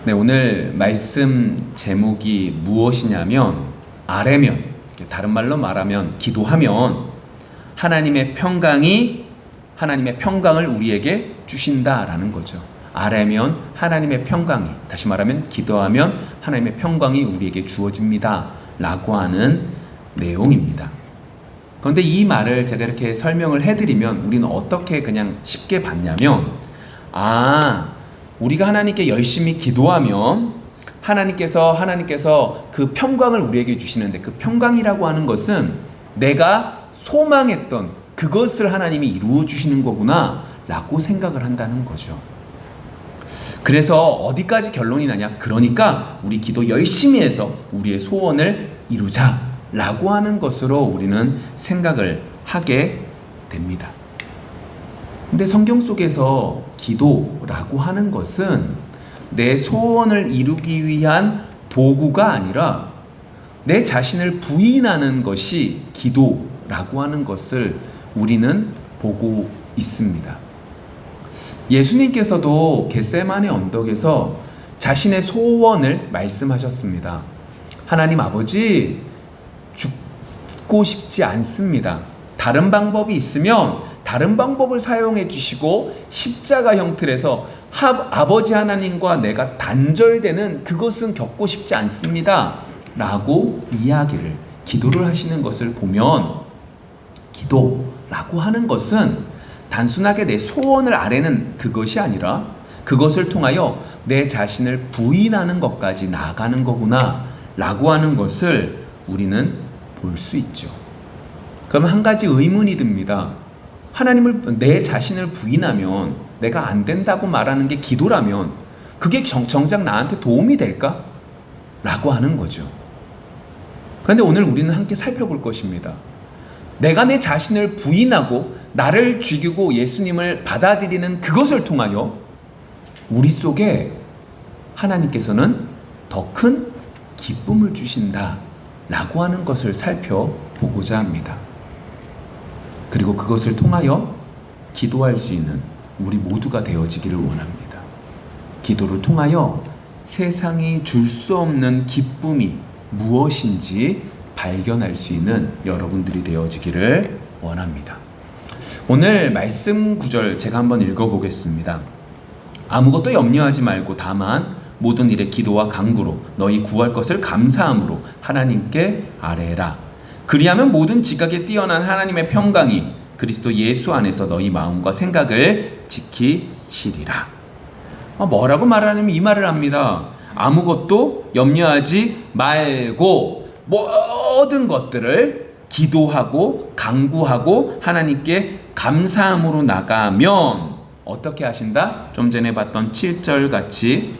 네, 오늘 말씀 제목이 무엇이냐면 아뢰면, 다른 말로 말하면 기도하면 하나님의 평강을 우리에게 주신다라는 거죠. 아뢰면 하나님의 평강이, 다시 말하면 기도하면 하나님의 평강이 우리에게 주어집니다 라고 하는 내용입니다. 그런데 이 말을 제가 이렇게 설명을 해드리면 우리는 어떻게 그냥 쉽게 봤냐면, 우리가 하나님께 열심히 기도하면 하나님께서 그 평강을 우리에게 주시는데, 그 평강이라고 하는 것은 내가 소망했던 그것을 하나님이 이루어 주시는 거구나 라고 생각을 한다는 거죠. 그래서 어디까지 결론이 나냐? 그러니까 우리 기도 열심히 해서 우리의 소원을 이루자 라고 하는 것으로 우리는 생각을 하게 됩니다. 근데 성경 속에서 기도라고 하는 것은 내 소원을 이루기 위한 도구가 아니라 내 자신을 부인하는 것이 기도라고 하는 것을 우리는 보고 있습니다. 예수님께서도 겟세마네 언덕에서 자신의 소원을 말씀하셨습니다. 하나님 아버지, 죽고 싶지 않습니다. 다른 방법이 있으면 다른 방법을 사용해 주시고 십자가 형틀에서 아버지 하나님과 내가 단절되는 그것은 겪고 싶지 않습니다 라고 기도를 하시는 것을 보면, 기도라고 하는 것은 단순하게 내 소원을 아뢰는 그것이 아니라 그것을 통하여 내 자신을 부인하는 것까지 나아가는 거구나 라고 하는 것을 우리는 볼 수 있죠. 그럼 한 가지 의문이 듭니다. 내 자신을 부인하면, 내가 안 된다고 말하는 게 기도라면 그게 정작 나한테 도움이 될까? 라고 하는 거죠. 그런데 오늘 우리는 함께 살펴볼 것입니다. 내가 내 자신을 부인하고 나를 죽이고 예수님을 받아들이는 그것을 통하여 우리 속에 하나님께서는 더 큰 기쁨을 주신다 라고 하는 것을 살펴보고자 합니다. 그리고 그것을 통하여 기도할 수 있는 우리 모두가 되어지기를 원합니다. 기도를 통하여 세상이 줄 수 없는 기쁨이 무엇인지 발견할 수 있는 여러분들이 되어지기를 원합니다. 오늘 말씀 구절 제가 한번 읽어보겠습니다. 아무것도 염려하지 말고 다만 모든 일에 기도와 간구로 너희 구할 것을 감사함으로 하나님께 아뢰라. 그리하면 모든 지각에 뛰어난 하나님의 평강이 그리스도 예수 안에서 너희 마음과 생각을 지키시리라. 뭐라고 말하냐면 이 말을 합니다. 아무것도 염려하지 말고 모든 것들을 기도하고 간구하고 하나님께 감사함으로 나가면 어떻게 하신다? 좀 전에 봤던 7절 같이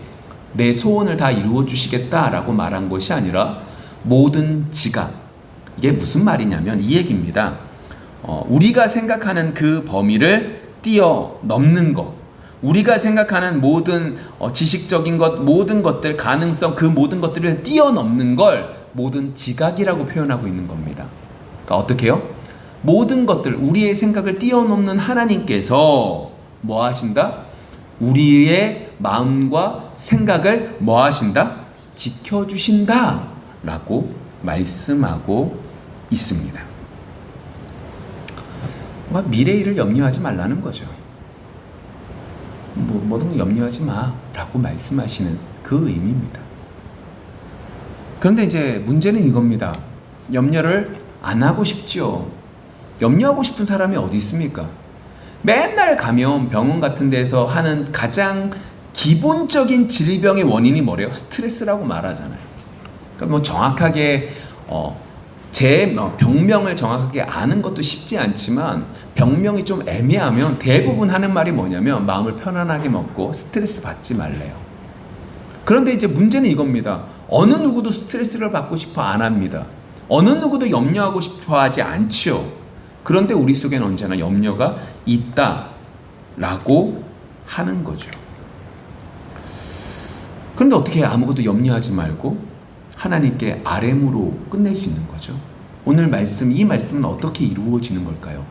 내 소원을 다 이루어 주시겠다라고 말한 것이 아니라 모든 지각, 이게 무슨 말이냐면 이 얘기입니다. 우리가 생각하는 그 범위를 뛰어넘는 것, 우리가 생각하는 모든 지식적인 것, 모든 것들, 가능성, 그 모든 것들을 뛰어넘는 걸 모든 지각이라고 표현하고 있는 겁니다. 그러니까 어떻게 해요? 모든 것들, 우리의 생각을 뛰어넘는 하나님께서 뭐 하신다? 우리의 마음과 생각을 뭐 하신다? 지켜주신다 라고 말씀하고 있습니다. 미래 일을 염려하지 말라는 거죠. 모든 거 염려하지 마 라고 말씀하시는 그 의미입니다. 그런데 이제 문제는 이겁니다. 염려를 안 하고 싶죠. 염려하고 싶은 사람이 어디 있습니까? 맨날 가면 병원 같은 데서 하는 가장 기본적인 질병의 원인이 뭐래요? 스트레스라고 말하잖아요. 그러니까 정확하게 제 병명을 정확하게 아는 것도 쉽지 않지만 병명이 좀 애매하면 대부분 하는 말이 뭐냐면 마음을 편안하게 먹고 스트레스 받지 말래요. 그런데 이제 문제는 이겁니다. 어느 누구도 스트레스를 받고 싶어 안 합니다. 어느 누구도 염려하고 싶어 하지 않죠. 그런데 우리 속에는 언제나 염려가 있다라고 하는 거죠. 그런데 어떻게 아무것도 염려하지 말고 하나님께 아뢰므로 끝낼 수 있는 거죠? 오늘 이 말씀은 어떻게 이루어지는 걸까요?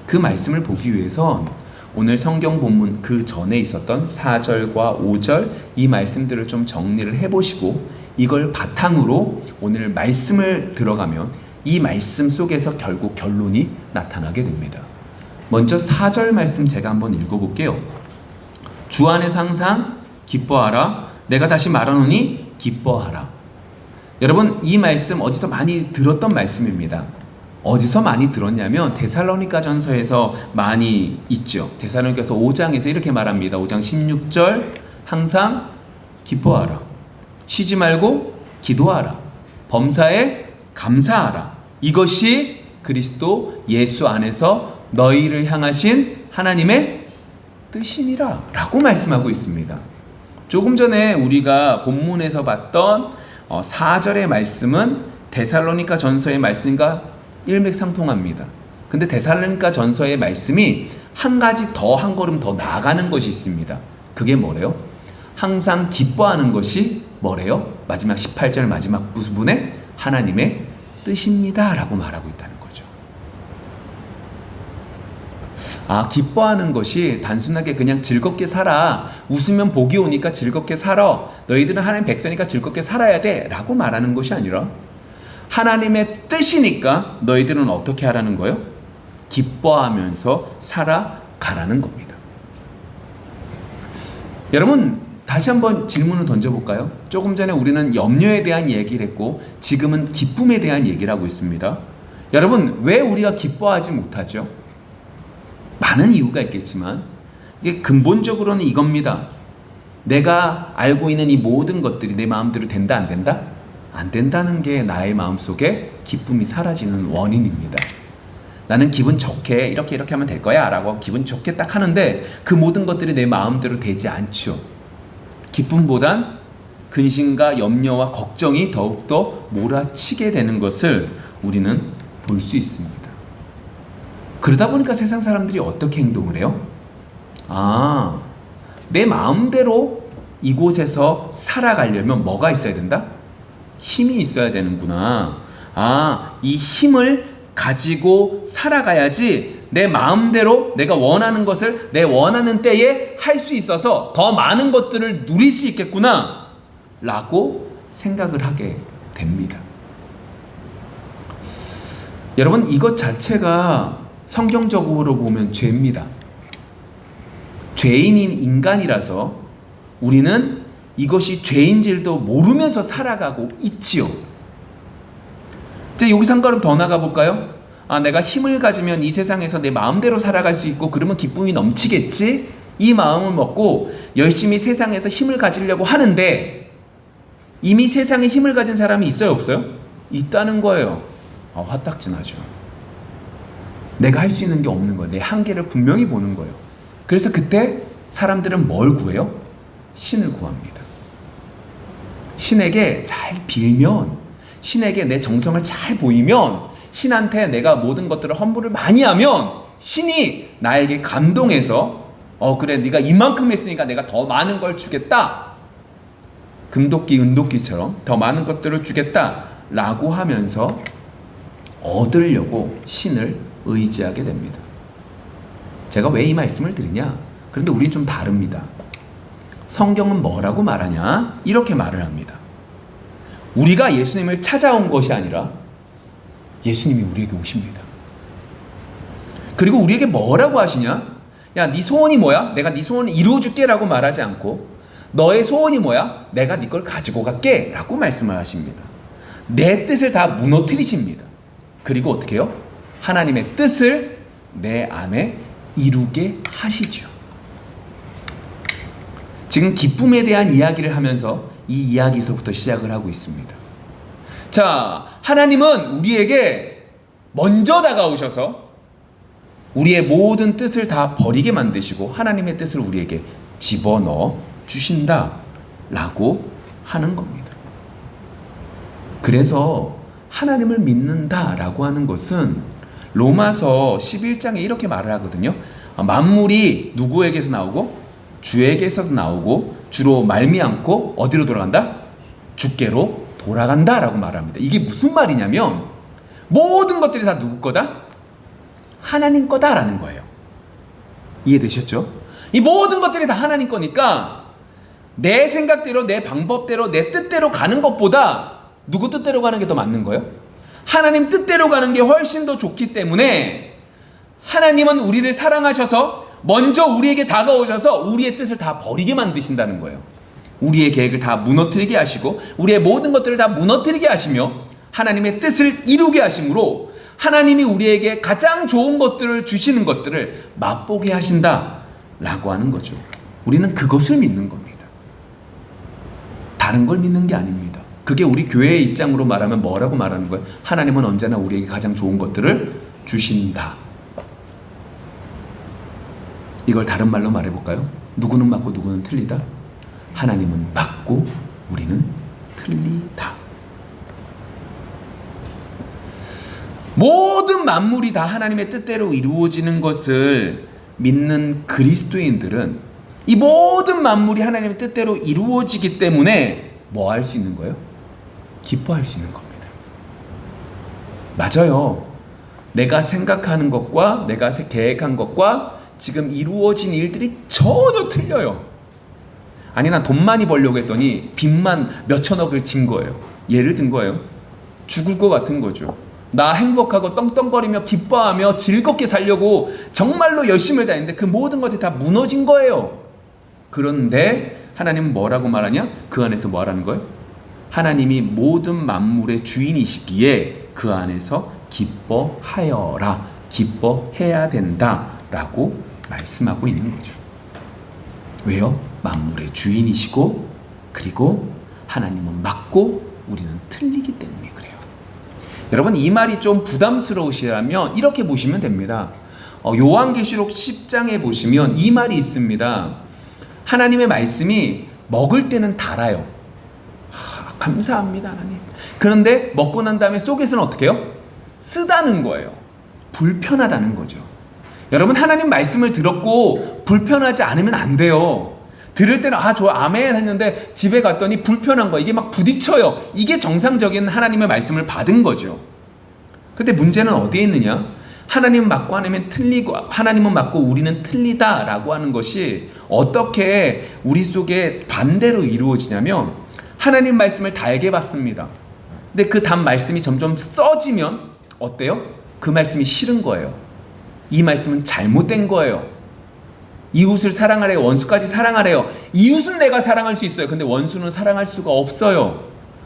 그 말씀을 보기 위해선 오늘 성경 본문 그 전에 있었던 4절과 5절 이 말씀들을 좀 정리를 해보시고 이걸 바탕으로 오늘 말씀을 들어가면 이 말씀 속에서 결국 결론이 나타나게 됩니다. 먼저 4절 말씀 제가 한번 읽어볼게요. 주 안에서 항상 기뻐하라. 내가 다시 말하노니 기뻐하라. 여러분, 이 말씀 어디서 많이 들었던 말씀입니다. 어디서 많이 들었냐면 데살로니가전서에서 많이 있죠. 데살로니가서 5장에서 이렇게 말합니다. 5장 16절 항상 기뻐하라. 쉬지 말고 기도하라. 범사에 감사하라. 이것이 그리스도 예수 안에서 너희를 향하신 하나님의 뜻이니라 라고 말씀하고 있습니다. 조금 전에 우리가 본문에서 봤던 4절의 말씀은 데살로니가 전서의 말씀과 일맥상통합니다. 근데 데살로니가 전서의 말씀이 한 가지 더 한 걸음 더 나아가는 것이 있습니다. 그게 뭐래요? 항상 기뻐하는 것이 뭐래요? 마지막 18절 마지막 부분에 하나님의 뜻입니다 라고 말하고 있다는 거죠. 기뻐하는 것이 단순하게 그냥 즐겁게 살아, 웃으면 복이 오니까 즐겁게 살아, 너희들은 하나님 백성이니까 즐겁게 살아야 돼 라고 말하는 것이 아니라 하나님의 뜻이니까 너희들은 어떻게 하라는 거예요? 기뻐하면서 살아가라는 겁니다. 여러분, 다시 한번 질문을 던져볼까요? 조금 전에 우리는 염려에 대한 얘기를 했고 지금은 기쁨에 대한 얘기를 하고 있습니다. 여러분, 왜 우리가 기뻐하지 못하죠? 많은 이유가 있겠지만 이게 근본적으로는 이겁니다. 내가 알고 있는 이 모든 것들이 내 마음대로 된다 안 된다? 안 된다는 게 나의 마음속에 기쁨이 사라지는 원인입니다. 나는 기분 좋게 이렇게 하면 될 거야 라고 기분 좋게 딱 하는데 그 모든 것들이 내 마음대로 되지 않죠. 기쁨보단 근심과 염려와 걱정이 더욱더 몰아치게 되는 것을 우리는 볼 수 있습니다. 그러다 보니까 세상 사람들이 어떻게 행동을 해요? 내 마음대로 이곳에서 살아가려면 뭐가 있어야 된다? 힘이 있어야 되는구나. 이 힘을 가지고 살아가야지 내 마음대로 내가 원하는 것을 내 원하는 때에 할 수 있어서 더 많은 것들을 누릴 수 있겠구나 라고 생각을 하게 됩니다. 여러분, 이것 자체가 성경적으로 보면 죄입니다. 죄인인 인간이라서 우리는 이것이 죄인질도 모르면서 살아가고 있지요. 여기서 한 걸음 더 나가 볼까요? 내가 힘을 가지면 이 세상에서 내 마음대로 살아갈 수 있고 그러면 기쁨이 넘치겠지? 이 마음을 먹고 열심히 세상에서 힘을 가지려고 하는데 이미 세상에 힘을 가진 사람이 있어요, 없어요? 있다는 거예요. 화딱지나죠. 내가 할 수 있는 게 없는 거예요. 내 한계를 분명히 보는 거예요. 그래서 그때 사람들은 뭘 구해요? 신을 구합니다. 신에게 잘 빌면, 신에게 내 정성을 잘 보이면, 신한테 내가 모든 것들을 헌물을 많이 하면 신이 나에게 감동해서 그래, 네가 이만큼 했으니까 내가 더 많은 걸 주겠다. 금도끼 은도끼처럼 더 많은 것들을 주겠다 라고 하면서 얻으려고 신을 의지하게 됩니다. 제가 왜 이 말씀을 드리냐? 그런데 우린 좀 다릅니다. 성경은 뭐라고 말하냐? 이렇게 말을 합니다. 우리가 예수님을 찾아온 것이 아니라 예수님이 우리에게 오십니다. 그리고 우리에게 뭐라고 하시냐? 야, 네 소원이 뭐야? 내가 네 소원을 이루어줄게 라고 말하지 않고 너의 소원이 뭐야? 내가 네 걸 가지고 갈게 라고 말씀을 하십니다. 내 뜻을 다 무너뜨리십니다. 그리고 어떻게 해요? 하나님의 뜻을 내 안에 이루게 하시죠. 지금 기쁨에 대한 이야기를 하면서 이 이야기에서부터 시작을 하고 있습니다. 자, 하나님은 우리에게 먼저 다가오셔서 우리의 모든 뜻을 다 버리게 만드시고 하나님의 뜻을 우리에게 집어넣어 주신다라고 하는 겁니다. 그래서 하나님을 믿는다라고 하는 것은 로마서 11장에 이렇게 말을 하거든요. 만물이 누구에게서 나오고? 주에게서 나오고 주로 말미암고 어디로 돌아간다? 주께로 돌아간다라고 말합니다. 이게 무슨 말이냐면 모든 것들이 다 누구 거다? 하나님 거다라는 거예요. 이해되셨죠? 이 모든 것들이 다 하나님 거니까 내 생각대로, 내 방법대로, 내 뜻대로 가는 것보다 누구 뜻대로 가는 게 더 맞는 거예요? 하나님 뜻대로 가는 게 훨씬 더 좋기 때문에 하나님은 우리를 사랑하셔서 먼저 우리에게 다가오셔서 우리의 뜻을 다 버리게 만드신다는 거예요. 우리의 계획을 다 무너뜨리게 하시고 우리의 모든 것들을 다 무너뜨리게 하시며 하나님의 뜻을 이루게 하심으로 하나님이 우리에게 가장 좋은 것들을 주시는 것들을 맛보게 하신다라고 하는 거죠. 우리는 그것을 믿는 겁니다. 다른 걸 믿는 게 아닙니다. 그게 우리 교회의 입장으로 말하면 뭐라고 말하는 거예요? 하나님은 언제나 우리에게 가장 좋은 것들을 주신다. 이걸 다른 말로 말해볼까요? 누구는 맞고 누구는 틀리다? 하나님은 맞고 우리는 틀리다. 모든 만물이 다 하나님의 뜻대로 이루어지는 것을 믿는 그리스도인들은 이 모든 만물이 하나님의 뜻대로 이루어지기 때문에 뭐 할 수 있는 거예요? 기뻐할 수 있는 겁니다. 맞아요. 내가 생각하는 것과 내가 계획한 것과 지금 이루어진 일들이 전혀 틀려요. 아니 난 돈 많이 벌려고 했더니 빚만 몇천억을 진 거예요. 예를 든 거예요. 죽을 것 같은 거죠. 나 행복하고 떵떵거리며 기뻐하며 즐겁게 살려고 정말로 열심히 다했는데 그 모든 것이 다 무너진 거예요. 그런데 하나님은 뭐라고 말하냐? 그 안에서 뭐 하라는 거예요? 하나님이 모든 만물의 주인이시기에 그 안에서 기뻐하여라, 기뻐해야 된다라고 말씀하고 있는 거죠. 왜요? 만물의 주인이시고 그리고 하나님은 맞고 우리는 틀리기 때문에 그래요. 여러분 이 말이 좀 부담스러우시다면 이렇게 보시면 됩니다. 요한계시록 10장에 보시면 이 말이 있습니다. 하나님의 말씀이 먹을 때는 달아요. 감사합니다 하나님. 그런데 먹고 난 다음에 속에서는 어떻게 해요? 쓰다는 거예요. 불편하다는 거죠. 여러분 하나님 말씀을 들었고 불편하지 않으면 안 돼요. 들을 때는 좋아 아멘 했는데 집에 갔더니 불편한 거 이게 막 부딪혀요. 이게 정상적인 하나님의 말씀을 받은 거죠. 근데 문제는 어디에 있느냐? 하나님은 맞고 하나님은 틀리고 하나님은 맞고 우리는 틀리다라고 하는 것이 어떻게 우리 속에 반대로 이루어지냐면 하나님 말씀을 달게 받습니다. 근데 그 단 말씀이 점점 써지면 어때요? 그 말씀이 싫은 거예요. 이 말씀은 잘못된 거예요. 이웃을 사랑하래요. 원수까지 사랑하래요. 이웃은 내가 사랑할 수 있어요. 근데 원수는 사랑할 수가 없어요.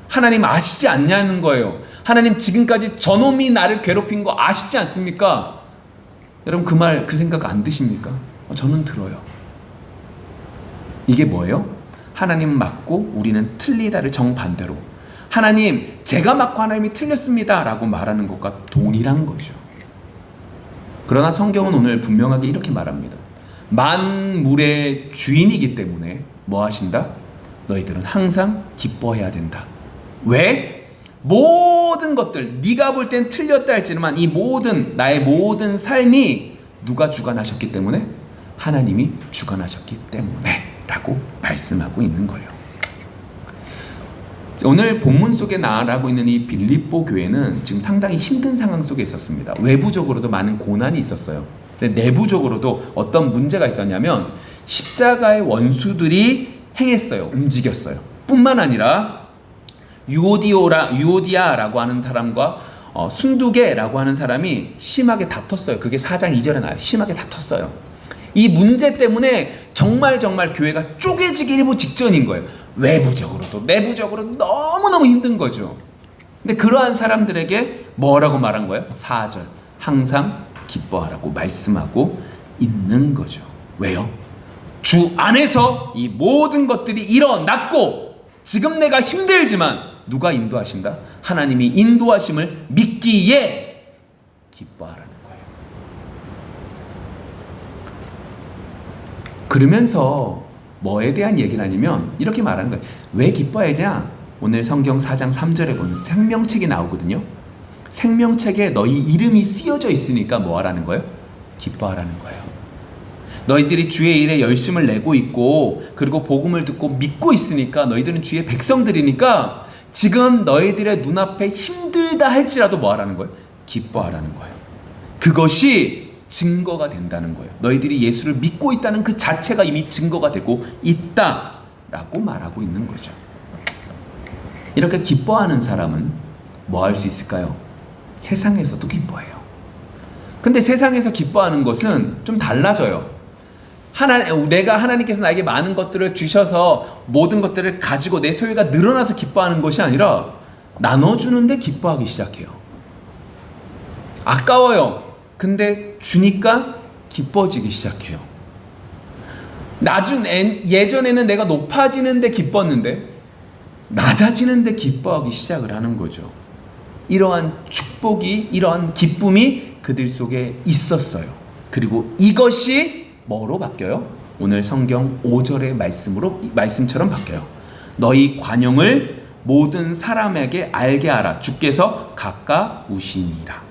하나님 아시지 않냐는 거예요. 하나님 지금까지 저놈이 나를 괴롭힌 거 아시지 않습니까? 여러분 그 말, 그 생각 안 드십니까? 저는 들어요. 이게 뭐예요? 하나님은 맞고 우리는 틀리다를 정반대로 하나님 제가 맞고 하나님이 틀렸습니다 라고 말하는 것과 동일한 거죠. 그러나 성경은 오늘 분명하게 이렇게 말합니다. 만물의 주인이기 때문에 뭐 하신다? 너희들은 항상 기뻐해야 된다. 왜? 모든 것들 네가 볼 땐 틀렸다 할지만 이 모든 나의 모든 삶이 누가 주관하셨기 때문에? 하나님이 주관하셨기 때문에 라고 말씀하고 있는 거예요. 오늘 본문 속에 나아가고 있는 이 빌립보 교회는 지금 상당히 힘든 상황 속에 있었습니다. 외부적으로도 많은 고난이 있었어요. 근데 내부적으로도 어떤 문제가 있었냐면 십자가의 원수들이 행했어요. 움직였어요. 뿐만 아니라 유오디아라고 하는 사람과 순두계라고 하는 사람이 심하게 다퉜어요. 그게 4장 2절에 나와요. 심하게 다퉜어요. 이 문제 때문에 정말 교회가 쪼개지기 일보 직전인 거예요. 외부적으로도 내부적으로도 너무너무 힘든 거죠. 근데 그러한 사람들에게 뭐라고 말한 거예요? 4절 항상 기뻐하라고 말씀하고 있는 거죠. 왜요? 주 안에서 이 모든 것들이 일어났고 지금 내가 힘들지만 누가 인도하신다? 하나님이 인도하심을 믿기에 기뻐하라는 거예요. 그러면서 뭐에 대한 얘기는 아니면 이렇게 말하는 거예요. 왜 기뻐해야 되냐? 오늘 성경 4장 3절에 보면 생명책이 나오거든요. 생명책에 너희 이름이 쓰여져 있으니까 뭐 하라는 거예요? 기뻐하라는 거예요. 너희들이 주의 일에 열심을 내고 있고 그리고 복음을 듣고 믿고 있으니까 너희들은 주의 백성들이니까 지금 너희들의 눈앞에 힘들다 할지라도 뭐 하라는 거예요? 기뻐하라는 거예요. 그것이 증거가 된다는 거예요. 너희들이 예수를 믿고 있다는 그 자체가 이미 증거가 되고 있다라고 말하고 있는 거죠. 이렇게 기뻐하는 사람은 뭐 할 수 있을까요? 세상에서도 기뻐해요. 근데 세상에서 기뻐하는 것은 좀 달라져요. 내가 하나님께서 나에게 많은 것들을 주셔서 모든 것들을 가지고 내 소유가 늘어나서 기뻐하는 것이 아니라 나눠주는데 기뻐하기 시작해요. 아까워요. 근데 주니까 기뻐지기 시작해요. 예전에는 내가 높아지는데 기뻤는데 낮아지는데 기뻐하기 시작을 하는 거죠. 이러한 축복이, 이러한 기쁨이 그들 속에 있었어요. 그리고 이것이 뭐로 바뀌어요? 오늘 성경 5절의 말씀처럼 바뀌어요. 너희 관용을 모든 사람에게 알게 하라. 주께서 가까우시니라.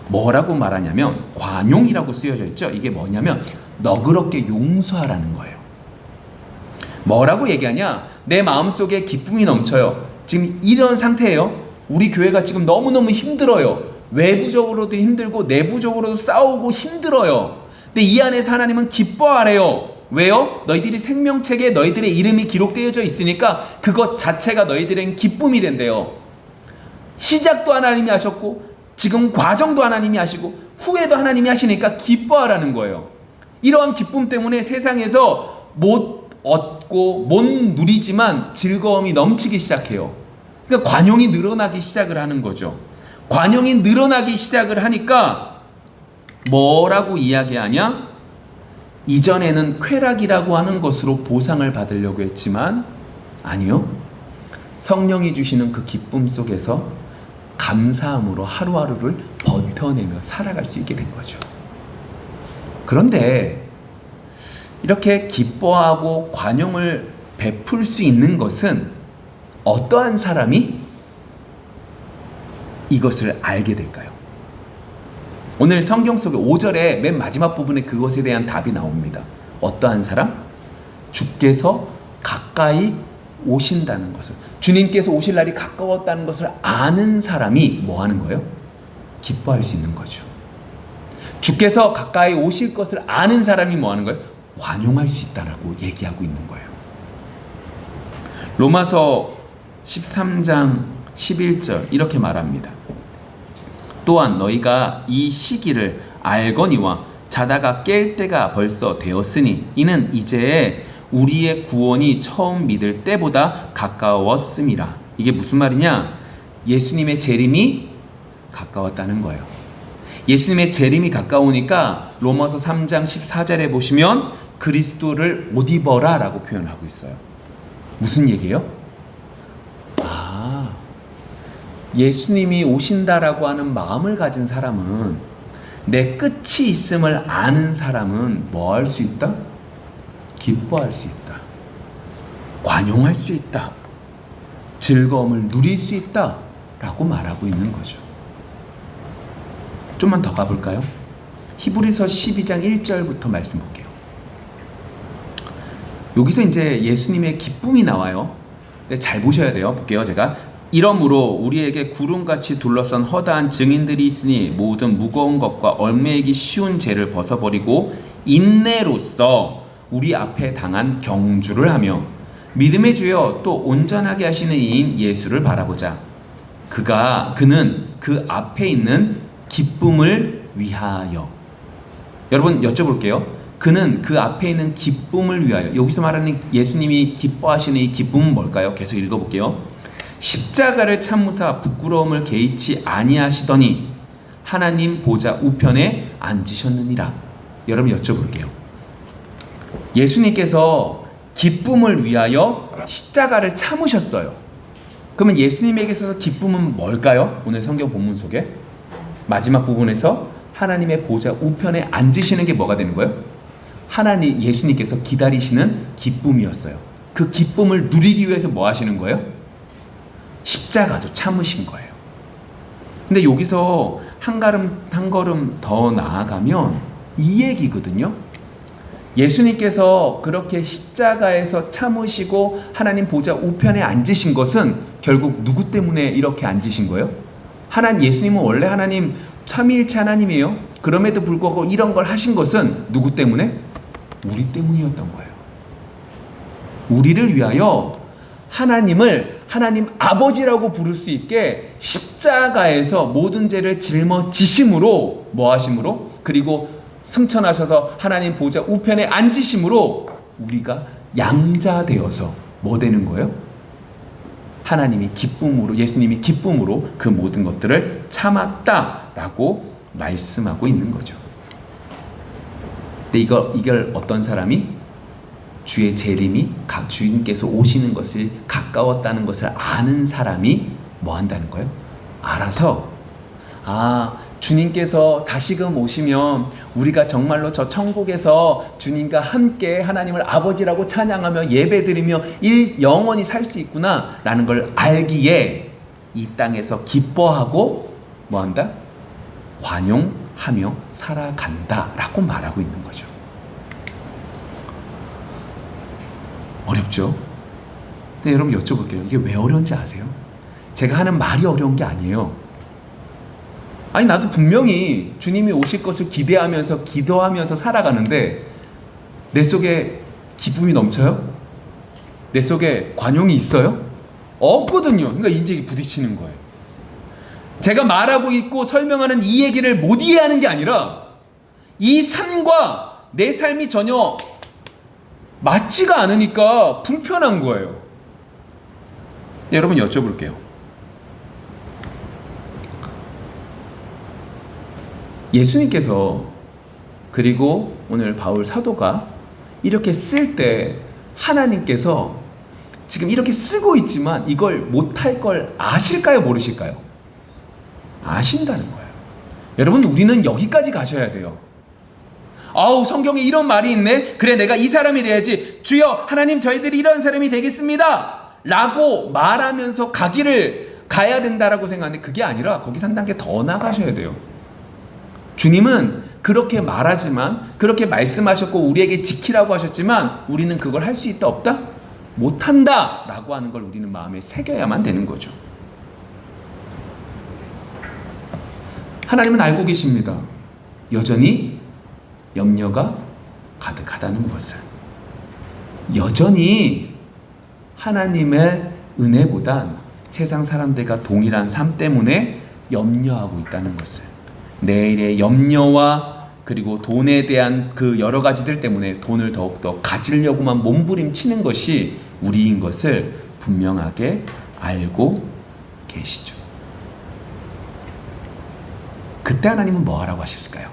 뭐라고 말하냐면 관용이라고 쓰여져 있죠. 이게 뭐냐면 너그럽게 용서하라는 거예요. 뭐라고 얘기하냐? 내 마음속에 기쁨이 넘쳐요. 지금 이런 상태예요. 우리 교회가 지금 너무너무 힘들어요. 외부적으로도 힘들고 내부적으로도 싸우고 힘들어요. 근데 이 안에서 하나님은 기뻐하래요. 왜요? 너희들이 생명책에 너희들의 이름이 기록되어져 있으니까 그것 자체가 너희들에겐 기쁨이 된대요. 시작도 하나님이 하셨고 지금 과정도 하나님이 하시고 후에도 하나님이 하시니까 기뻐하라는 거예요. 이러한 기쁨 때문에 세상에서 못 얻고 못 누리지만 즐거움이 넘치기 시작해요. 그러니까 관용이 늘어나기 시작을 하는 거죠. 관용이 늘어나기 시작을 하니까 뭐라고 이야기하냐? 이전에는 쾌락이라고 하는 것으로 보상을 받으려고 했지만 아니요. 성령이 주시는 그 기쁨 속에서 감사함으로 하루하루를 버텨내며 살아갈 수 있게 된 거죠. 그런데 이렇게 기뻐하고 관용을 베풀 수 있는 것은 어떠한 사람이 이것을 알게 될까요? 오늘 성경 속의 5절의 맨 마지막 부분에 그것에 대한 답이 나옵니다. 어떠한 사람? 주께서 가까이 오신다는 것을, 주님께서 오실 날이 가까웠다는 것을 아는 사람이 뭐 하는 거예요? 기뻐할 수 있는 거죠. 주께서 가까이 오실 것을 아는 사람이 뭐 하는 거예요? 관용할 수 있다라고 얘기하고 있는 거예요. 로마서 13장 11절 이렇게 말합니다. 또한 너희가 이 시기를 알거니와 자다가 깰 때가 벌써 되었으니 이는 이제 우리의 구원이 처음 믿을 때보다 가까웠음이라. 이게 무슨 말이냐? 예수님의 재림이 가까웠다는 거예요. 예수님의 재림이 가까우니까 로마서 3장 14절에 보시면 그리스도를 옷 입어라 라고 표현하고 있어요. 무슨 얘기예요? 예수님이 오신다라고 하는 마음을 가진 사람은, 내 끝이 있음을 아는 사람은 뭐 할 수 있다? 기뻐할 수 있다. 관용할 수 있다. 즐거움을 누릴 수 있다 라고 말하고 있는 거죠. 좀만 더 가볼까요? 히브리서 12장 1절부터 말씀 볼게요. 여기서 이제 예수님의 기쁨이 나와요. 근데 잘 보셔야 돼요. 볼게요. 제가 이러므로 우리에게 구름같이 둘러싼 허다한 증인들이 있으니 모든 무거운 것과 얽매이기 쉬운 죄를 벗어버리고 인내로써 우리 앞에 당한 경주를 하며 믿음의 주여 또 온전하게 하시는 이인 예수를 바라보자. 그는 그 앞에 있는 기쁨을 위하여. 여러분 여쭤볼게요. 그는 그 앞에 있는 기쁨을 위하여. 여기서 말하는 예수님이 기뻐하시는 이 기쁨은 뭘까요? 계속 읽어볼게요. 십자가를 참으사 부끄러움을 개의치 아니하시더니 하나님 보좌 우편에 앉으셨느니라. 여러분 여쭤볼게요. 예수님께서 기쁨을 위하여 십자가를 참으셨어요. 그러면 예수님에게 있어서 기쁨은 뭘까요? 오늘 성경 본문 속에 마지막 부분에서 하나님의 보좌 우편에 앉으시는 게 뭐가 되는 거예요? 예수님께서 기다리시는 기쁨이었어요. 그 기쁨을 누리기 위해서 뭐 하시는 거예요? 십자가도 참으신 거예요. 근데 여기서 한 걸음 더 나아가면 이 얘기거든요. 예수님께서 그렇게 십자가에서 참으시고 하나님 보좌 우편에 앉으신 것은 결국 누구 때문에 이렇게 앉으신 거예요? 예수님은 원래 하나님 삼위일체 하나님이에요. 그럼에도 불구하고 이런 걸 하신 것은 누구 때문에? 우리 때문이었던 거예요. 우리를 위하여 하나님을 하나님 아버지라고 부를 수 있게 십자가에서 모든 죄를 짊어지심으로, 뭐 하심으로? 그리고 승천하셔서 하나님 보좌 우편에 앉으심으로 우리가 양자되어서 뭐 되는 거예요? 하나님이 기쁨으로, 예수님이 기쁨으로 그 모든 것들을 참았다라고 말씀하고 있는 거죠. 근데 이걸 어떤 사람이 주의 재림이 주인께서 오시는 것을 가까웠다는 것을 아는 사람이 뭐 한다는 거예요? 알아서 주님께서 다시금 오시면 우리가 정말로 저 천국에서 주님과 함께 하나님을 아버지라고 찬양하며 예배드리며 영원히 살 수 있구나 라는 걸 알기에 이 땅에서 기뻐하고 뭐 한다? 관용하며 살아간다 라고 말하고 있는 거죠. 어렵죠? 근데 여러분 여쭤볼게요. 이게 왜 어려운지 아세요? 제가 하는 말이 어려운 게 아니에요. 아니 나도 분명히 주님이 오실 것을 기대하면서 기도하면서 살아가는데 내 속에 기쁨이 넘쳐요? 내 속에 관용이 있어요? 없거든요. 그러니까 이제 부딪히는 거예요. 제가 말하고 있고 설명하는 이 얘기를 못 이해하는 게 아니라 이 삶과 내 삶이 전혀 맞지가 않으니까 불편한 거예요. 여러분 여쭤볼게요. 예수님께서 그리고 오늘 바울 사도가 이렇게 쓸 때 하나님께서 지금 이렇게 쓰고 있지만 이걸 못할 걸 아실까요? 모르실까요? 아신다는 거예요. 여러분 우리는 여기까지 가셔야 돼요. 아우 성경에 이런 말이 있네. 그래 내가 이 사람이 돼야지. 주여 하나님 저희들이 이런 사람이 되겠습니다 라고 말하면서 가야 된다라고 생각하는데 그게 아니라 거기서 한 단계 더 나가셔야 돼요. 주님은 그렇게 말하지만 그렇게 말씀하셨고 우리에게 지키라고 하셨지만 우리는 그걸 할 수 있다 없다? 못한다 라고 하는 걸 우리는 마음에 새겨야만 되는 거죠. 하나님은 알고 계십니다. 여전히 염려가 가득하다는 것을. 여전히 하나님의 은혜보단 세상 사람들과 동일한 삶 때문에 염려하고 있다는 것을. 내일의 염려와 그리고 돈에 대한 그 여러 가지들 때문에 돈을 더욱더 가지려고만 몸부림치는 것이 우리인 것을 분명하게 알고 계시죠. 그때 하나님은 뭐 하라고 하셨을까요?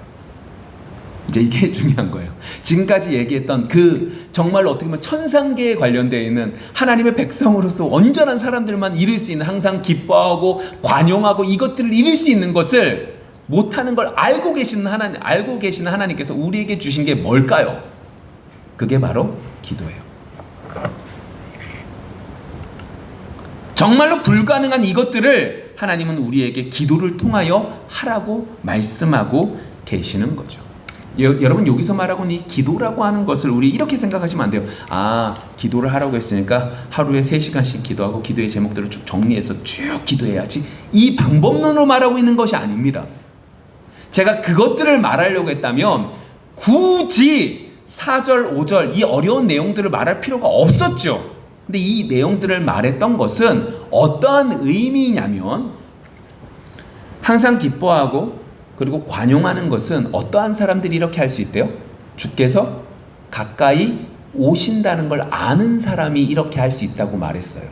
이제 이게 중요한 거예요. 지금까지 얘기했던 그 정말로 어떻게 보면 천상계에 관련되어 있는 하나님의 백성으로서 온전한 사람들만 이룰 수 있는 항상 기뻐하고 관용하고 이것들을 이룰 수 있는 것을 못하는 걸 알고 계시는 하나님께서 우리에게 주신 게 뭘까요? 그게 바로 기도예요. 정말로 불가능한 이것들을 하나님은 우리에게 기도를 통하여 하라고 말씀하고 계시는 거죠. 여러분 여기서 말하고 있는 이 기도라고 하는 것을 우리 이렇게 생각하시면 안 돼요. 기도를 하라고 했으니까 하루에 3시간씩 기도하고 기도의 제목들을 쭉 정리해서 쭉 기도해야지. 이 방법론으로 말하고 있는 것이 아닙니다. 제가 그것들을 말하려고 했다면 굳이 4절, 5절 이 어려운 내용들을 말할 필요가 없었죠. 근데 이 내용들을 말했던 것은 어떠한 의미냐면 항상 기뻐하고 그리고 관용하는 것은 어떠한 사람들이 이렇게 할 수 있대요? 주께서 가까이 오신다는 걸 아는 사람이 이렇게 할 수 있다고 말했어요.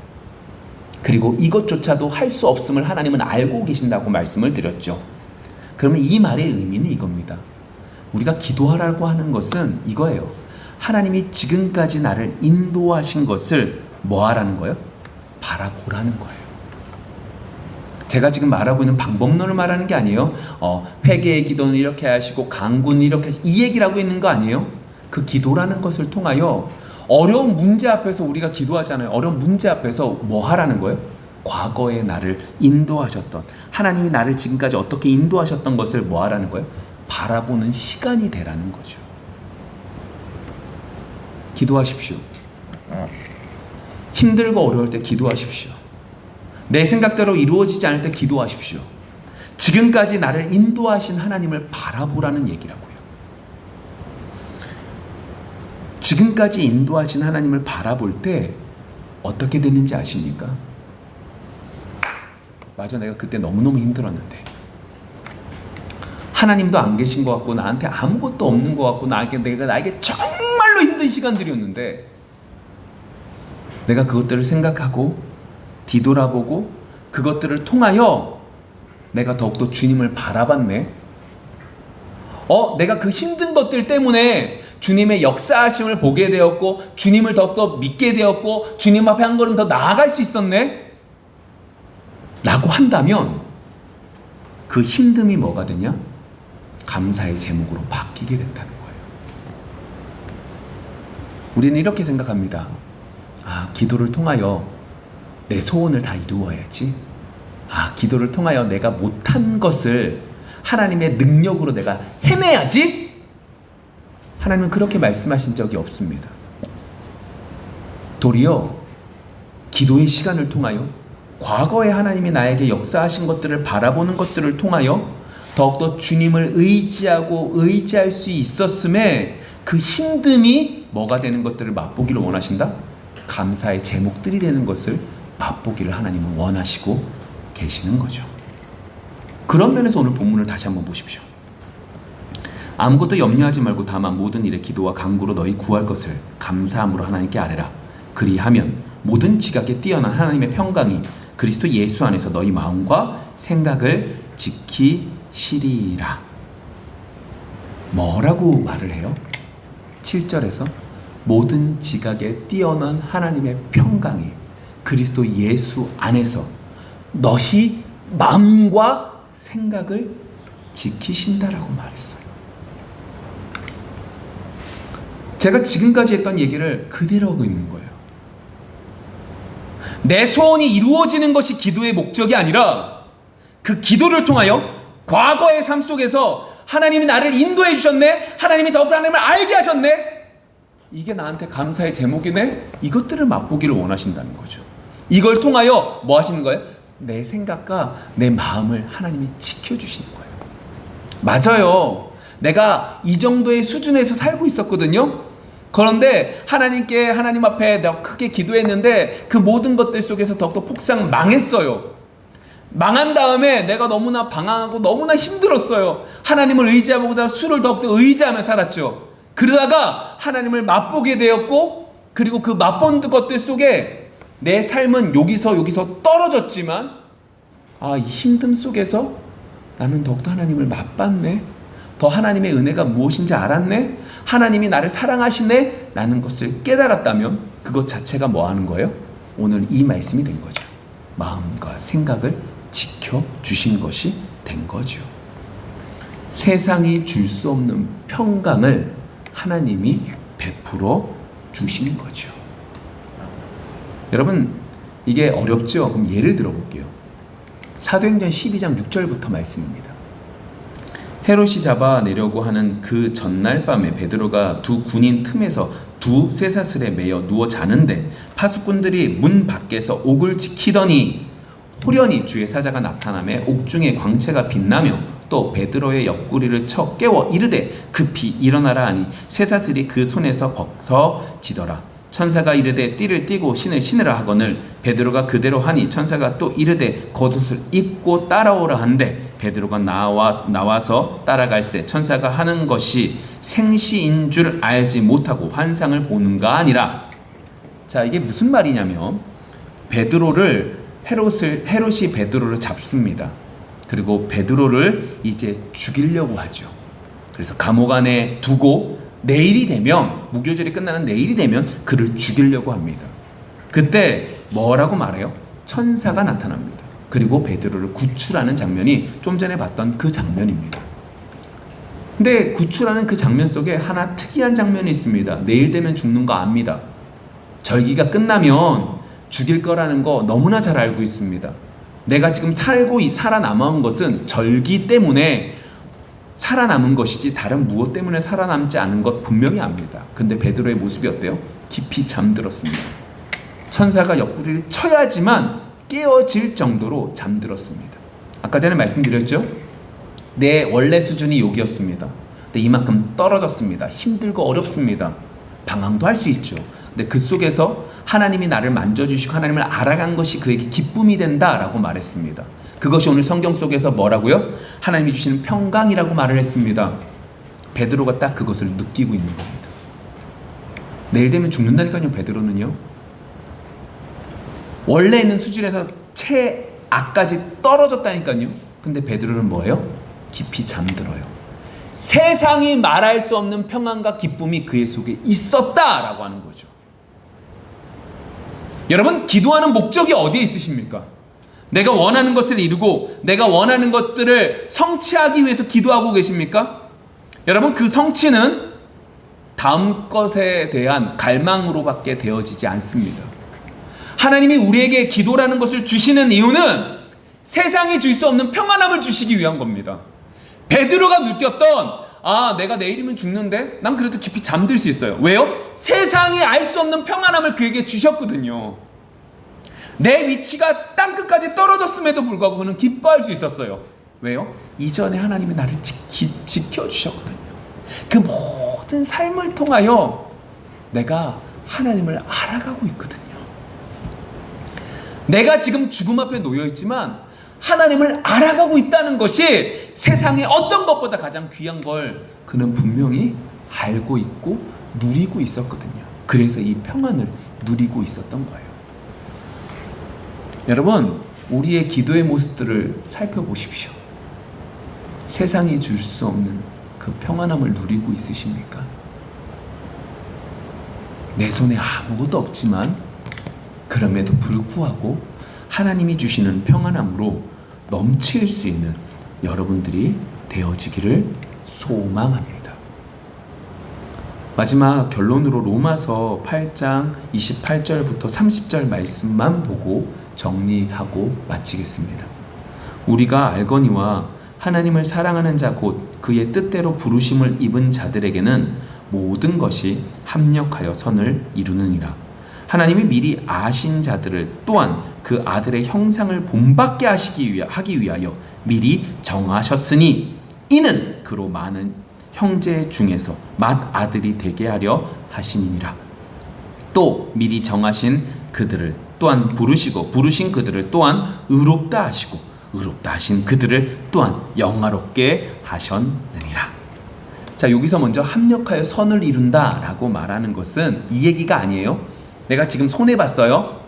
그리고 이것조차도 할 수 없음을 하나님은 알고 계신다고 말씀을 드렸죠. 그러면 이 말의 의미는 이겁니다. 우리가 기도하라고 하는 것은 이거예요. 하나님이 지금까지 나를 인도하신 것을 뭐 하라는 거예요? 바라보라는 거예요. 제가 지금 말하고 있는 방법론을 말하는 게 아니에요. 회개의 기도는 이렇게 하시고 강구는 이렇게 이 얘기를 하고 있는 거 아니에요. 그 기도라는 것을 통하여 어려운 문제 앞에서 우리가 기도하잖아요. 어려운 문제 앞에서 뭐 하라는 거예요? 과거에 나를 인도하셨던 하나님이 나를 지금까지 어떻게 인도하셨던 것을 뭐 하라는 거예요? 바라보는 시간이 되라는 거죠. 기도하십시오. 힘들고 어려울 때 기도하십시오. 내 생각대로 이루어지지 않을 때 기도하십시오. 지금까지 나를 인도하신 하나님을 바라보라는 얘기라고요. 지금까지 인도하신 하나님을 바라볼 때 어떻게 되는지 아십니까? 맞아, 내가 그때 너무너무 힘들었는데 하나님도 안 계신 것 같고 나한테 아무것도 없는 것 같고 나에게 정말로 힘든 시간들이었는데 내가 그것들을 생각하고 뒤돌아보고 그것들을 통하여 내가 더욱더 주님을 바라봤네. 내가 그 힘든 것들 때문에 주님의 역사하심을 보게 되었고 주님을 더욱더 믿게 되었고 주님 앞에 한 걸음 더 나아갈 수 있었네 라고 한다면 그 힘듦이 뭐가 되냐? 감사의 제목으로 바뀌게 된다는 거예요. 우리는 이렇게 생각합니다. 기도를 통하여 내 소원을 다 이루어야지. 기도를 통하여 내가 못한 것을 하나님의 능력으로 내가 해내야지. 하나님은 그렇게 말씀하신 적이 없습니다. 도리어 기도의 시간을 통하여 과거에 하나님이 나에게 역사하신 것들을 바라보는 것들을 통하여 더욱더 주님을 의지하고 의지할 수 있었음에 그 힘듦이 뭐가 되는 것들을 맛보기를 원하신다? 감사의 제목들이 되는 것을 맛보기를 하나님은 원하시고 계시는 거죠. 그런 면에서 오늘 본문을 다시 한번 보십시오. 아무것도 염려하지 말고 다만 모든 일에 기도와 간구로 너희 구할 것을 감사함으로 하나님께 아뢰라. 그리하면 모든 지각에 뛰어난 하나님의 평강이 그리스도 예수 안에서 너희 마음과 생각을 지키시리라. 뭐라고 말을 해요? 7절에서 모든 지각에 뛰어난 하나님의 평강이 그리스도 예수 안에서 너희 마음과 생각을 지키신다라고 말했어요. 제가 지금까지 했던 얘기를 그대로 하고 있는 거예요. 내 소원이 이루어지는 것이 기도의 목적이 아니라 그 기도를 통하여 과거의 삶 속에서 하나님이 나를 인도해 주셨네, 하나님이 더욱더 하나님을 알게 하셨네, 이게 나한테 감사의 제목이네, 이것들을 맛보기를 원하신다는 거죠. 이걸 통하여 뭐 하시는 거예요? 내 생각과 내 마음을 하나님이 지켜주시는 거예요. 맞아요, 내가 이 정도의 수준에서 살고 있었거든요. 그런데 하나님 앞에 내가 크게 기도했는데 그 모든 것들 속에서 더욱더 폭삭 망했어요. 망한 다음에 내가 너무나 방황하고 너무나 힘들었어요. 하나님을 의지하고 수를 더욱더 의지하며 살았죠. 그러다가 하나님을 맛보게 되었고, 그리고 그 맛본 것들 속에 내 삶은 여기서 떨어졌지만 이 힘듦 속에서 나는 더욱더 하나님을 맛봤네, 더 하나님의 은혜가 무엇인지 알았네, 하나님이 나를 사랑하시네 라는 것을 깨달았다면 그것 자체가 뭐 하는 거예요? 오늘 이 말씀이 된 거죠. 마음과 생각을 지켜주신 것이 된 거죠. 세상이 줄 수 없는 평강을 하나님이 베풀어 주시는 거죠. 여러분, 이게 어렵죠? 그럼 예를 들어 볼게요. 사도행전 12장 6절부터 말씀입니다. 헤롯이 잡아내려고 하는 그 전날 밤에 베드로가 두 군인 틈에서 두 쇠사슬에 매여 누워 자는데 파수꾼들이 문 밖에서 옥을 지키더니 호련히 주의 사자가 나타나며 옥중에 광채가 빛나며 또 베드로의 옆구리를 쳐 깨워 이르되 급히 일어나라 하니 쇠사슬이 그 손에서 벗어지더라. 천사가 이르되 띠를 띠고 신을 신으라 하거늘 베드로가 그대로 하니 천사가 또 이르되 겉옷을 입고 따라오라 한데 베드로가 나와서 따라갈새 천사가 하는 것이 생시인 줄 알지 못하고 환상을 보는가 아니라. 자, 이게 무슨 말이냐면 헤롯이 베드로를 잡습니다. 그리고 베드로를 이제 죽이려고 하죠. 그래서 감옥 안에 두고 내일이 되면, 무교절이 끝나는 내일이 되면 그를 죽이려고 합니다. 그때 뭐라고 말해요? 천사가 나타납니다. 그리고 베드로를 구출하는 장면이 좀 전에 봤던 그 장면입니다. 근데 구출하는 그 장면 속에 하나 특이한 장면이 있습니다. 내일 되면 죽는 거 압니다. 절기가 끝나면 죽일 거라는 거 너무나 잘 알고 있습니다. 내가 지금 살아남은 것은 절기 때문에 살아남은 것이지 다른 무엇 때문에 살아남지 않은 것 분명히 압니다. 근데 베드로의 모습이 어때요? 깊이 잠들었습니다. 천사가 옆구리를 쳐야지만 깨어질 정도로 잠들었습니다. 아까 전에 말씀드렸죠? 내 원래 수준이 여기였습니다. 근데 이만큼 떨어졌습니다. 힘들고 어렵습니다. 방황도 할 수 있죠. 근데 그 속에서 하나님이 나를 만져주시고 하나님을 알아간 것이 그에게 기쁨이 된다라고 말했습니다. 그것이 오늘 성경 속에서 뭐라고요? 하나님이 주시는 평강이라고 말을 했습니다. 베드로가 딱 그것을 느끼고 있는 겁니다. 내일 되면 죽는다니까요. 베드로는요. 원래 있는 수준에서 최악까지 떨어졌다니까요. 근데 베드로는 뭐예요? 깊이 잠들어요. 세상이 말할 수 없는 평안과 기쁨이 그의 속에 있었다라고 하는 거죠. 여러분, 기도하는 목적이 어디에 있으십니까? 내가 원하는 것을 이루고 내가 원하는 것들을 성취하기 위해서 기도하고 계십니까? 여러분, 그 성취는 다음 것에 대한 갈망으로밖에 되어지지 않습니다. 하나님이 우리에게 기도라는 것을 주시는 이유는 세상이 줄 수 없는 평안함을 주시기 위한 겁니다. 베드로가 느꼈던 내가 내일이면 죽는데 난 그래도 깊이 잠들 수 있어요. 왜요? 세상이 알 수 없는 평안함을 그에게 주셨거든요. 내 위치가 땅끝까지 떨어졌음에도 불구하고 그는 기뻐할 수 있었어요. 왜요? 이전에 하나님이 나를 지켜주셨거든요. 그 모든 삶을 통하여 내가 하나님을 알아가고 있거든요. 내가 지금 죽음 앞에 놓여있지만 하나님을 알아가고 있다는 것이 세상의 어떤 것보다 가장 귀한 걸 그는 분명히 알고 있고 누리고 있었거든요. 그래서 이 평안을 누리고 있었던 거예요. 여러분, 우리의 기도의 모습들을 살펴보십시오. 세상이 줄 수 없는 그 평안함을 누리고 있으십니까? 내 손에 아무것도 없지만 그럼에도 불구하고 하나님이 주시는 평안함으로 넘칠 수 있는 여러분들이 되어지기를 소망합니다. 마지막 결론으로 로마서 8장 28절부터 30절 말씀만 보고 정리하고 마치겠습니다. 우리가 알거니와 하나님을 사랑하는 자 곧 그의 뜻대로 부르심을 입은 자들에게는 모든 것이 합력하여 선을 이루느니라. 하나님이 미리 아신 자들을 또한 그 아들의 형상을 본받게 하기 위하여 미리 정하셨으니 이는 그로 많은 형제 중에서 맏아들이 되게 하려 하심이니라. 또 미리 정하신 그들을 또한 부르신 그들을 또한 의롭다 하시고 의롭다 하신 그들을 또한 영화롭게 하셨느니라. 자, 여기서 먼저 합력하여 선을 이룬다 라고 말하는 것은 이 얘기가 아니에요. 내가 지금 손해봤어요.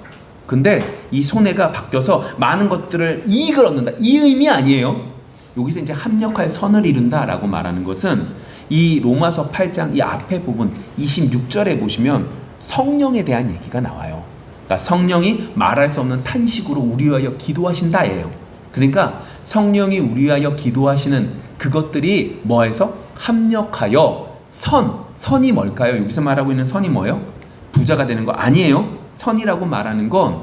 근데 이 손해가 바뀌어서 많은 것들을 이익을 얻는다, 이 의미 아니에요. 여기서 이제 합력하여 선을 이룬다 라고 말하는 것은 이 로마서 8장 이 앞에 부분 26절에 보시면 성령에 대한 얘기가 나와요. 그러니까 성령이 말할 수 없는 탄식으로 우리 위하여 기도하신다예요. 그러니까 성령이 우리 위하여 기도하시는 그것들이 뭐해서 합력하여 선이 뭘까요? 여기서 말하고 있는 선이 뭐예요? 부자가 되는 거 아니에요. 선이라고 말하는 건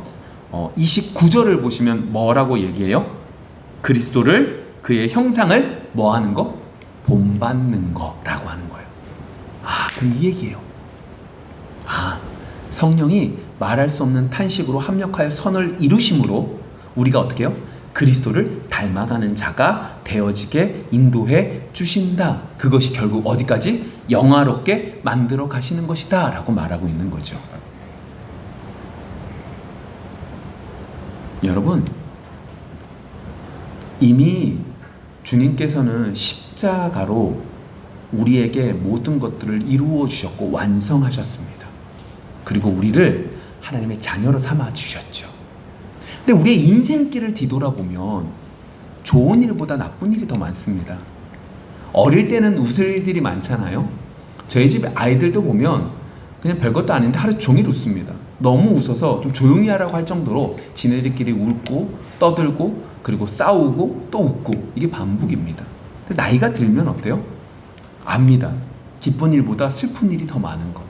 29절을 보시면 뭐라고 얘기해요? 그리스도를 그의 형상을 뭐 하는 거? 본받는 거라고 하는 거예요. 그럼 이 얘기예요. 성령이 말할 수 없는 탄식으로 합력하여 선을 이루심으로 우리가 어떻게 해요? 그리스도를 닮아가는 자가 되어지게 인도해 주신다. 그것이 결국 어디까지? 영화롭게 만들어 가시는 것이다 라고 말하고 있는 거죠. 여러분, 이미 주님께서는 십자가로 우리에게 모든 것들을 이루어 주셨고 완성하셨습니다. 그리고 우리를 하나님의 자녀로 삼아 주셨죠. 근데 우리의 인생길을 뒤돌아보면 좋은 일보다 나쁜 일이 더 많습니다. 어릴 때는 웃을 일들이 많잖아요. 저희 집 아이들도 보면 그냥 별것도 아닌데 하루 종일 웃습니다. 너무 웃어서 좀 조용히 하라고 할 정도로 지네들끼리 웃고 떠들고 그리고 싸우고 또 웃고, 이게 반복입니다. 근데 나이가 들면 어때요? 압니다. 기쁜 일보다 슬픈 일이 더 많은 것.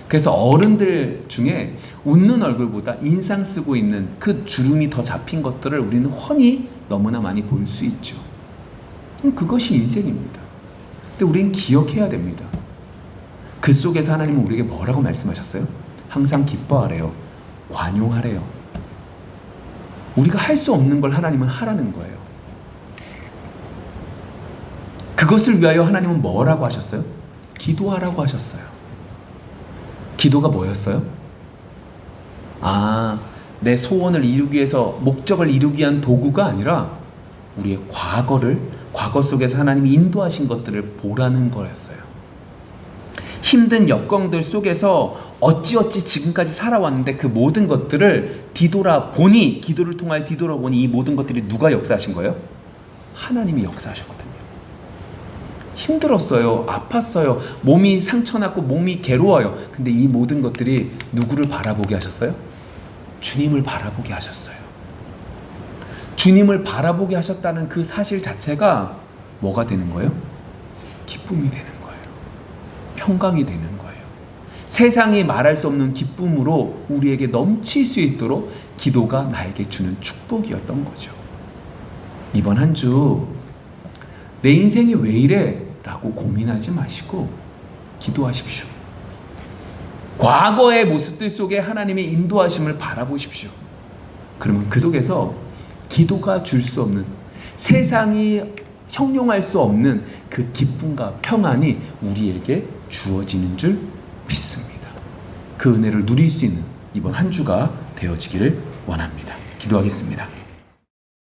그래서 어른들 중에 웃는 얼굴보다 인상 쓰고 있는 그 주름이 더 잡힌 것들을 우리는 훤히 너무나 많이 볼 수 있죠. 그것이 인생입니다. 근데 우리는 기억해야 됩니다. 그 속에서 하나님은 우리에게 뭐라고 말씀하셨어요? 항상 기뻐하래요. 관용하래요. 우리가 할 수 없는 걸 하나님은 하라는 거예요. 그것을 위하여 하나님은 뭐라고 하셨어요? 기도하라고 하셨어요. 기도가 뭐였어요? 내 소원을 이루기 위해서, 목적을 이루기 위한 도구가 아니라 우리의 과거 속에서 하나님이 인도하신 것들을 보라는 거였어요. 힘든 여건들 속에서 어찌어찌 지금까지 살아왔는데 그 모든 것들을 뒤돌아보니, 기도를 통하여 뒤돌아보니 이 모든 것들이 누가 역사하신 거예요? 하나님이 역사하셨거든요. 힘들었어요. 아팠어요. 몸이 상처났고 몸이 괴로워요. 근데 이 모든 것들이 누구를 바라보게 하셨어요? 주님을 바라보게 하셨어요. 주님을 바라보게 하셨다는 그 사실 자체가 뭐가 되는 거예요? 기쁨이 되는 거예요. 평강이 되는 거예요. 세상이 말할 수 없는 기쁨으로 우리에게 넘칠 수 있도록 기도가 나에게 주는 축복이었던 거죠. 이번 한 주 내 인생이 왜 이래? 라고 고민하지 마시고 기도하십시오. 과거의 모습들 속에 하나님의 인도하심을 바라보십시오. 그러면 그 속에서 기도가 줄 수 없는, 세상이 형용할 수 없는 그 기쁨과 평안이 우리에게 주어지는 줄 믿습니다. 그 은혜를 누릴 수 있는 이번 한 주가 되어지기를 원합니다. 기도하겠습니다.